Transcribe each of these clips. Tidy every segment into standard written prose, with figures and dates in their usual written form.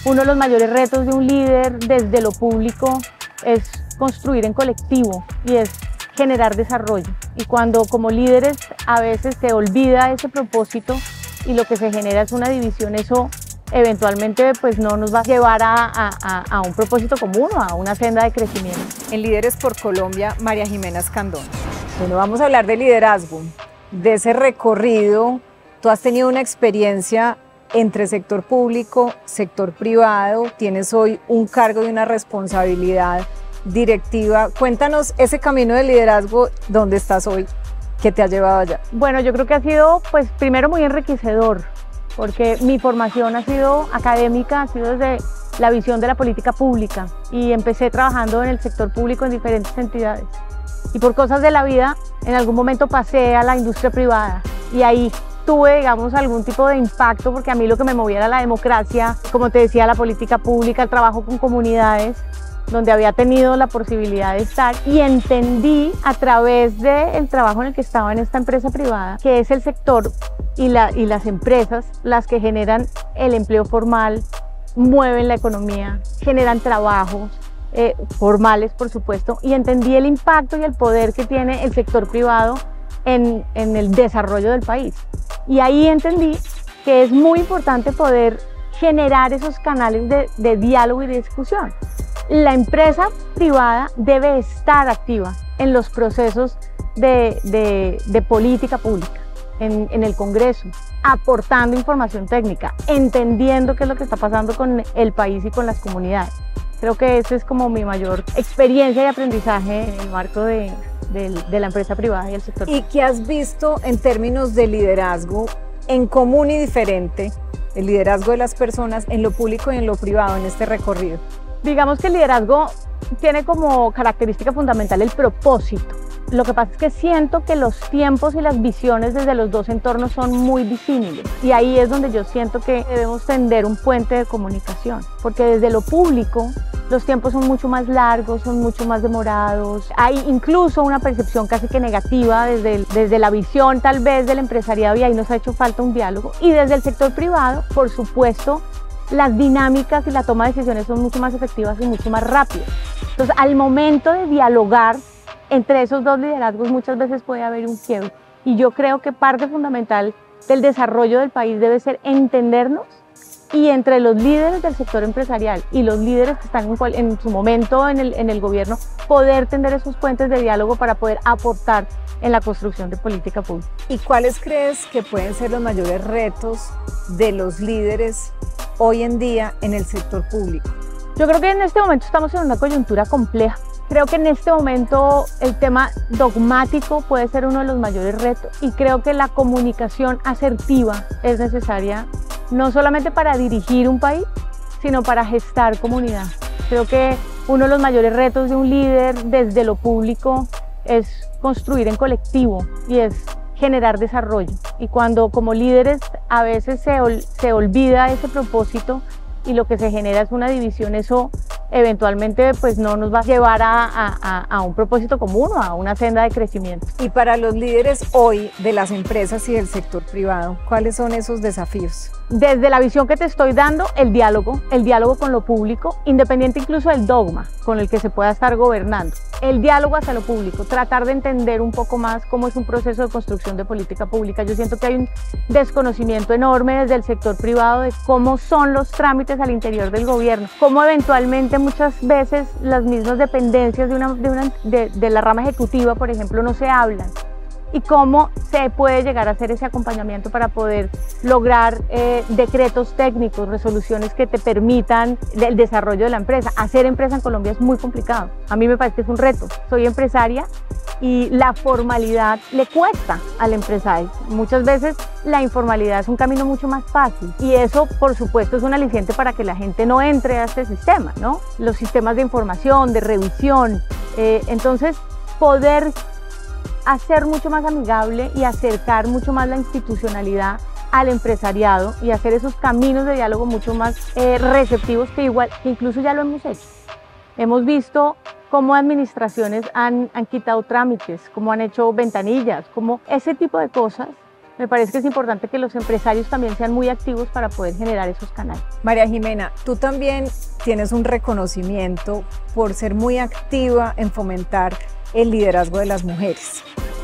Uno de los mayores retos de un líder desde lo público es construir en colectivo y es generar desarrollo. Y cuando como líderes a veces se olvida ese propósito y lo que se genera es una división, eso eventualmente pues no nos va a llevar a un propósito común o a una senda de crecimiento. En Líderes por Colombia, María Jimena Escandón. Bueno, vamos a hablar de liderazgo, de ese recorrido. Tú has tenido una experiencia entre sector público, sector privado, tienes hoy un cargo y una responsabilidad directiva. Cuéntanos ese camino de liderazgo, ¿dónde estás hoy? ¿Qué te ha llevado allá? Bueno, yo creo que ha sido, pues, primero muy enriquecedor, porque mi formación ha sido académica, ha sido desde la visión de la política pública y empecé trabajando en el sector público en diferentes entidades. Y por cosas de la vida, en algún momento pasé a la industria privada y ahí tuve, digamos, algún tipo de impacto, porque a mí lo que me movía era la democracia, como te decía, la política pública, el trabajo con comunidades, donde había tenido la posibilidad de estar y entendí a través del trabajo en el que estaba en esta empresa privada, que es el sector y las empresas las que generan el empleo formal, mueven la economía, generan trabajos formales, por supuesto, y entendí el impacto y el poder que tiene el sector privado en el desarrollo del país. Y ahí entendí que es muy importante poder generar esos canales de diálogo y de discusión. La empresa privada debe estar activa en los procesos de política pública, en el Congreso, aportando información técnica, entendiendo qué es lo que está pasando con el país y con las comunidades. Creo que esa es como mi mayor experiencia y aprendizaje en el marco de la empresa privada y el sector. ¿Y qué has visto en términos de liderazgo en común y diferente, el liderazgo de las personas en lo público y en lo privado en este recorrido? Digamos que el liderazgo tiene como característica fundamental el propósito. Lo que pasa es que siento que los tiempos y las visiones desde los dos entornos son muy disímiles y ahí es donde yo siento que debemos tender un puente de comunicación, porque desde lo público los tiempos son mucho más largos, son mucho más demorados, hay incluso una percepción casi que negativa desde la visión tal vez del empresariado y ahí nos ha hecho falta un diálogo, y desde el sector privado, por supuesto, las dinámicas y la toma de decisiones son mucho más efectivas y mucho más rápidas. Entonces, al momento de dialogar entre esos dos liderazgos muchas veces puede haber un quiebre. Y yo creo que parte fundamental del desarrollo del país debe ser entendernos, y entre los líderes del sector empresarial y los líderes que están en su momento en el gobierno, poder tender esos puentes de diálogo para poder aportar en la construcción de política pública. ¿Y cuáles crees que pueden ser los mayores retos de los líderes hoy en día en el sector público? Yo creo que en este momento estamos en una coyuntura compleja. Creo que en este momento el tema dogmático puede ser uno de los mayores retos y creo que la comunicación asertiva es necesaria no solamente para dirigir un país, sino para gestar comunidad. Creo que uno de los mayores retos de un líder desde lo público es construir en colectivo y es generar desarrollo. Y cuando como líderes a veces se olvida ese propósito y lo que se genera es una división, eso eventualmente pues no nos va a llevar a un propósito común o a una senda de crecimiento. Y para los líderes hoy de las empresas y del sector privado, ¿cuáles son esos desafíos? Desde la visión que te estoy dando, el diálogo con lo público, independiente incluso del dogma con el que se pueda estar gobernando. El diálogo hacia lo público, tratar de entender un poco más cómo es un proceso de construcción de política pública. Yo siento que hay un desconocimiento enorme desde el sector privado de cómo son los trámites al interior del gobierno, cómo eventualmente muchas veces las mismas dependencias de la rama ejecutiva, por ejemplo, no se hablan, y cómo se puede llegar a hacer ese acompañamiento para poder lograr decretos técnicos, resoluciones que te permitan el desarrollo de la empresa. Hacer empresa en Colombia es muy complicado. A mí me parece que es un reto. Soy empresaria y la formalidad le cuesta al empresario. Muchas veces la informalidad es un camino mucho más fácil y eso, por supuesto, es un aliciente para que la gente no entre a este sistema, ¿no? Los sistemas de información, de revisión. Entonces, poder hacer mucho más amigable y acercar mucho más la institucionalidad al empresariado y hacer esos caminos de diálogo mucho más receptivos que incluso ya lo hemos hecho. Hemos visto cómo administraciones han quitado trámites, cómo han hecho ventanillas, cómo ese tipo de cosas Me parece que es importante que los empresarios también sean muy activos para poder generar esos canales. María Jimena, tú también tienes un reconocimiento por ser muy activa en fomentar el liderazgo de las mujeres,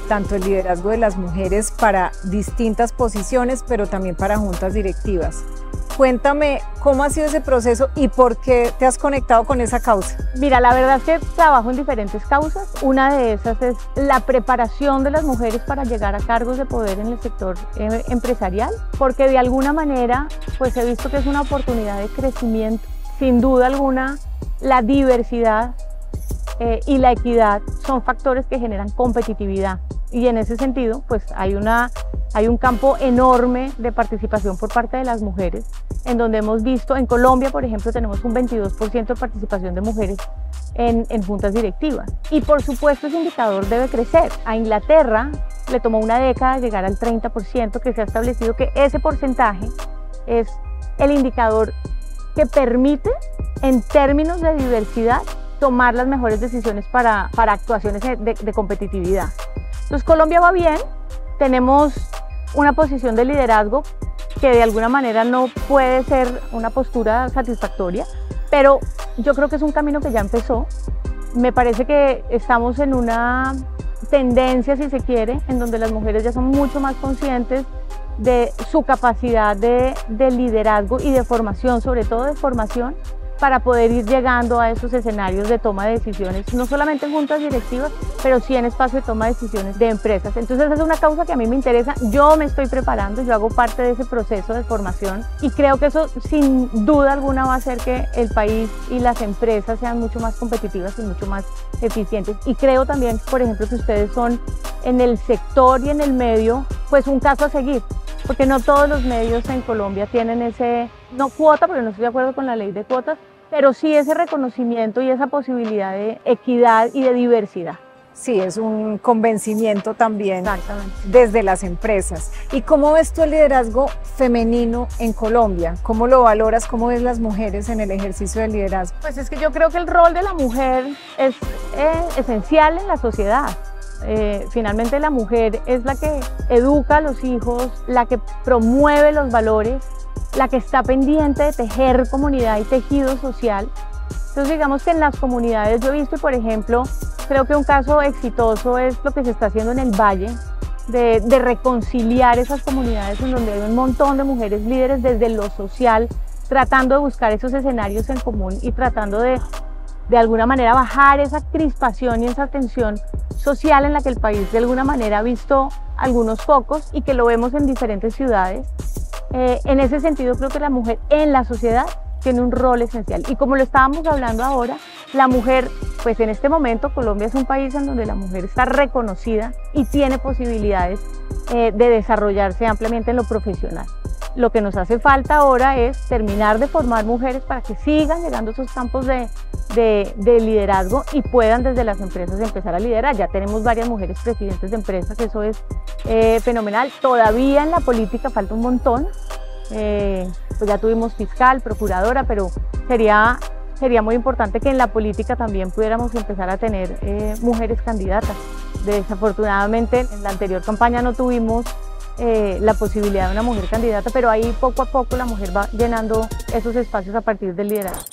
tanto el liderazgo de las mujeres para distintas posiciones, pero también para juntas directivas. Cuéntame cómo ha sido ese proceso y por qué te has conectado con esa causa. Mira, la verdad es que trabajo en diferentes causas. Una de esas es la preparación de las mujeres para llegar a cargos de poder en el sector empresarial, porque de alguna manera pues he visto que es una oportunidad de crecimiento. Sin duda alguna, la diversidad y la equidad son factores que generan competitividad, y en ese sentido pues hay un campo enorme de participación por parte de las mujeres, en donde hemos visto, en Colombia por ejemplo tenemos un 22% de participación de mujeres en juntas directivas, y por supuesto ese indicador debe crecer. A Inglaterra le tomó una década llegar al 30%, que se ha establecido que ese porcentaje es el indicador que permite en términos de diversidad tomar las mejores decisiones para actuaciones de competitividad. Entonces Colombia va bien, tenemos una posición de liderazgo que de alguna manera no puede ser una postura satisfactoria, pero yo creo que es un camino que ya empezó. Me parece que estamos en una tendencia, si se quiere, en donde las mujeres ya son mucho más conscientes de su capacidad de liderazgo y de formación, sobre todo de formación, para poder ir llegando a esos escenarios de toma de decisiones, no solamente en juntas directivas, pero sí en espacio de toma de decisiones de empresas. Entonces esa es una causa que a mí me interesa, yo me estoy preparando, yo hago parte de ese proceso de formación y creo que eso sin duda alguna va a hacer que el país y las empresas sean mucho más competitivas y mucho más eficientes. Y creo también, por ejemplo, que ustedes son en el sector y en el medio, pues un caso a seguir, porque no todos los medios en Colombia tienen ese, no cuota, porque no estoy de acuerdo con la ley de cuotas, pero sí ese reconocimiento y esa posibilidad de equidad y de diversidad. Sí, es un convencimiento también desde las empresas. ¿Y cómo ves tú el liderazgo femenino en Colombia? ¿Cómo lo valoras? ¿Cómo ves las mujeres en el ejercicio del liderazgo? Pues es que yo creo que el rol de la mujer es esencial en la sociedad. Finalmente la mujer es la que educa a los hijos, la que promueve los valores, la que está pendiente de tejer comunidad y tejido social. Entonces digamos que en las comunidades yo he visto, por ejemplo, creo que un caso exitoso es lo que se está haciendo en el Valle, de reconciliar esas comunidades en donde hay un montón de mujeres líderes desde lo social, tratando de buscar esos escenarios en común y tratando de alguna manera bajar esa crispación y esa tensión social en la que el país de alguna manera ha visto algunos focos y que lo vemos en diferentes ciudades. En ese sentido creo que la mujer en la sociedad tiene un rol esencial, y como lo estábamos hablando ahora, la mujer, pues en este momento Colombia es un país en donde la mujer está reconocida y tiene posibilidades de desarrollarse ampliamente en lo profesional. Lo que nos hace falta ahora es terminar de formar mujeres para que sigan llegando a esos campos de liderazgo y puedan desde las empresas empezar a liderar. Ya tenemos varias mujeres presidentes de empresas, eso es fenomenal. Todavía en la política falta un montón, pues ya tuvimos fiscal, procuradora, pero sería muy importante que en la política también pudiéramos empezar a tener mujeres candidatas. Desafortunadamente en la anterior campaña no tuvimos la posibilidad de una mujer candidata, pero ahí poco a poco la mujer va llenando esos espacios a partir del liderazgo.